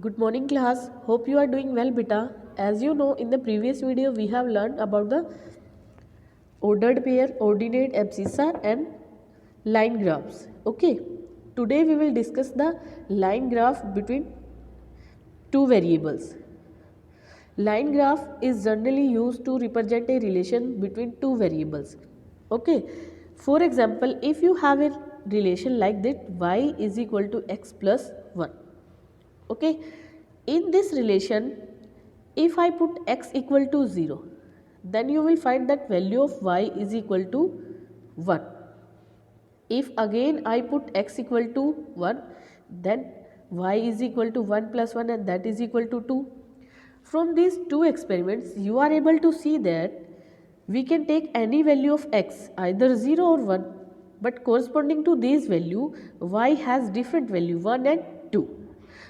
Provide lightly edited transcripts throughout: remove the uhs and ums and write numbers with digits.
Good morning class. Hope you are doing well beta. As you know, in the previous video we have learned about the ordered pair, ordinate abscissa and line graphs. Okay. Today we will discuss the line graph between two variables. Line graph is generally used to represent a relation between two variables. Okay. For example, if you have a relation like that y is equal to x plus 1. Okay. In this relation, if I put x equal to 0, then you will find that value of y is equal to 1. If again I put x equal to 1, then y is equal to 1 plus 1 and that is equal to 2. From these two experiments, you are able to see that we can take any value of x, either 0 or 1, but corresponding to this value, y has different value 1 and 2.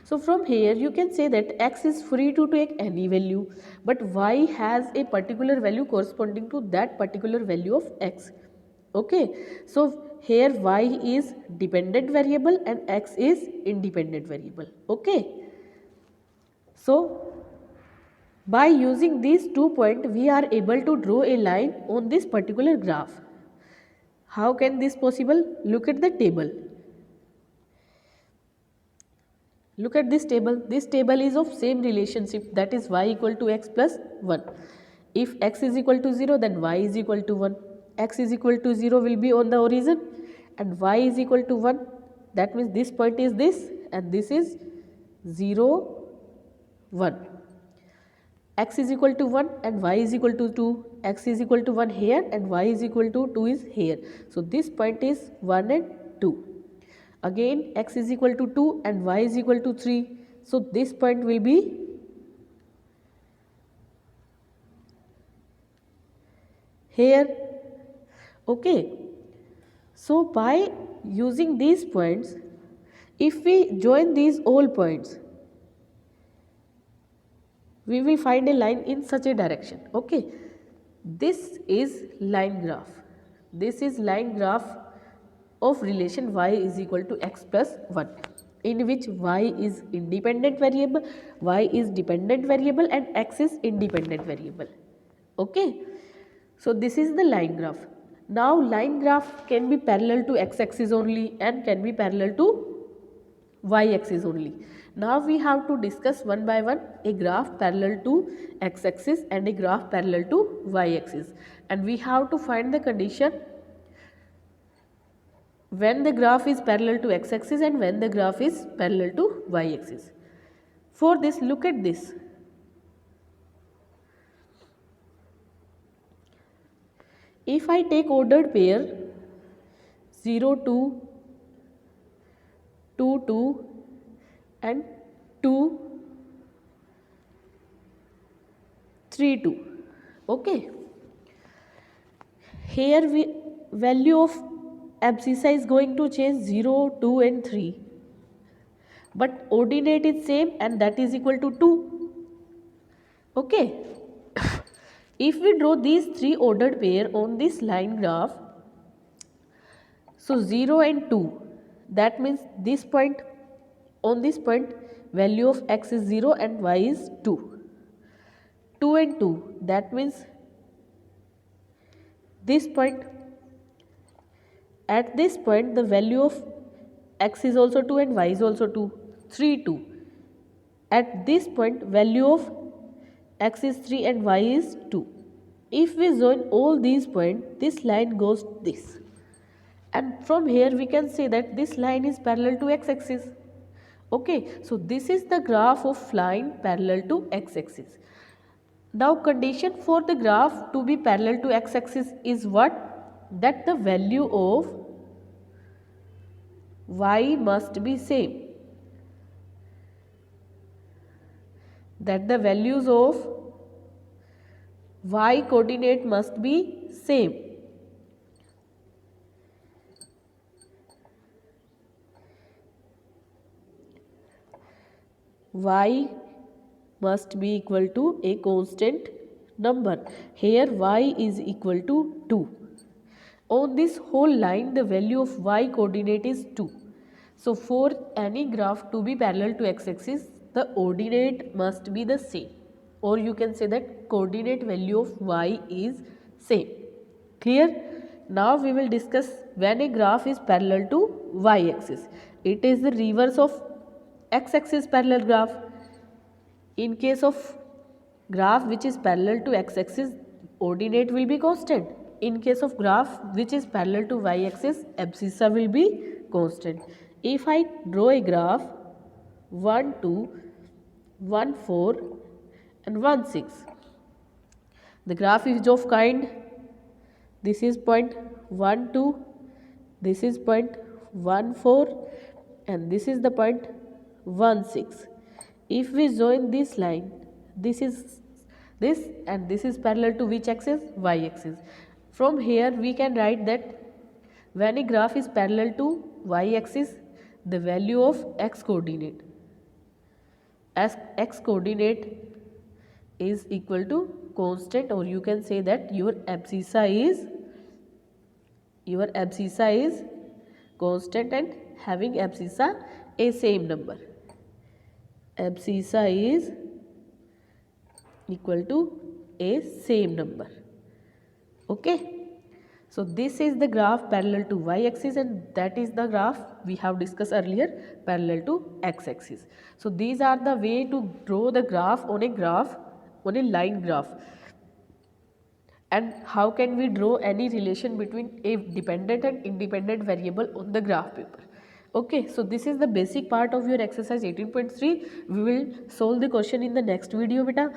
So from here you can say that x is free to take any value, but y has a particular value corresponding to that particular value of x. Okay, so here y is dependent variable and x is independent variable. Okay, so by using these 2 points we are able to draw a line on this particular graph. How can this possible? Look at the table. Look at this table. This table is of same relationship, that is y equal to x plus 1. If x is equal to 0, then y is equal to 1. X is equal to 0 will be on the origin and y is equal to 1. That means this point is this and this is 0, 1. X is equal to 1 and y is equal to 2. X is equal to 1 here and y is equal to 2 is here. So this point is 1 and 2. Again x is equal to 2 and y is equal to 3. So this point will be here. Okay. So by using these points, if we join these all points, we will find a line in such a direction. Okay. This is line graph. This is line graph of relation y is equal to x plus 1, in which y is independent variable, y is dependent variable and x is independent variable. Okay. So this is the line graph. Now line graph can be parallel to x axis only and can be parallel to y axis only. Now we have to discuss one by one a graph parallel to x axis and a graph parallel to y axis, and we have to find the condition when the graph is parallel to x axis and when the graph is parallel to y axis. For this, look at this. If I take ordered pair 0, 2, 2, 2 and 2, 3, 2. Okay. Here value of abscissa is going to change 0, 2 and 3. But ordinate is same and that is equal to 2. Okay. If we draw these three ordered pair on this line graph, so 0 and 2, that means this point, on this point value of x is 0 and y is 2. 2 and 2, that means this point, at this point the value of x is also 2 and y is also 2. 3, 2. At this point value of x is 3 and y is 2. If we join all these points, this line goes this. And from here we can say that this line is parallel to x axis. Okay, so this is the graph of line parallel to x axis. Now condition for the graph to be parallel to x axis is what? That the value of y must be same. That the values of y coordinate must be same. Y must be equal to a constant number. Here y is equal to 2. On this whole line the value of y coordinate is 2. So for any graph to be parallel to x axis, the ordinate must be the same, or you can say that coordinate value of y is same. Clear? Now we will discuss when a graph is parallel to y axis. It is the reverse of x axis parallel graph. In case of graph which is parallel to x axis, ordinate will be constant. In case of graph which is parallel to y axis, abscissa will be constant. If I draw a graph 1 2 1 4 and 1 6, the graph is of kind, this is point 1 2, this is point 1 4 and this is the point 1 6. If we join this line, this is this and this is parallel to which axis? Y axis. From here we can write that when a graph is parallel to y axis, the value of x coordinate is equal to constant, or you can say that your abscissa is constant and having abscissa a same number. Abscissa is equal to a same number. Okay. So this is the graph parallel to y axis, and that is the graph we have discussed earlier parallel to x axis. So these are the way to draw the graph on a line graph. And how can we draw any relation between a dependent and independent variable on the graph paper? Okay, so this is the basic part of your exercise 18.3. We will solve the question in the next video, beta.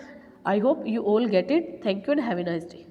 I hope you all get it. Thank you and have a nice day.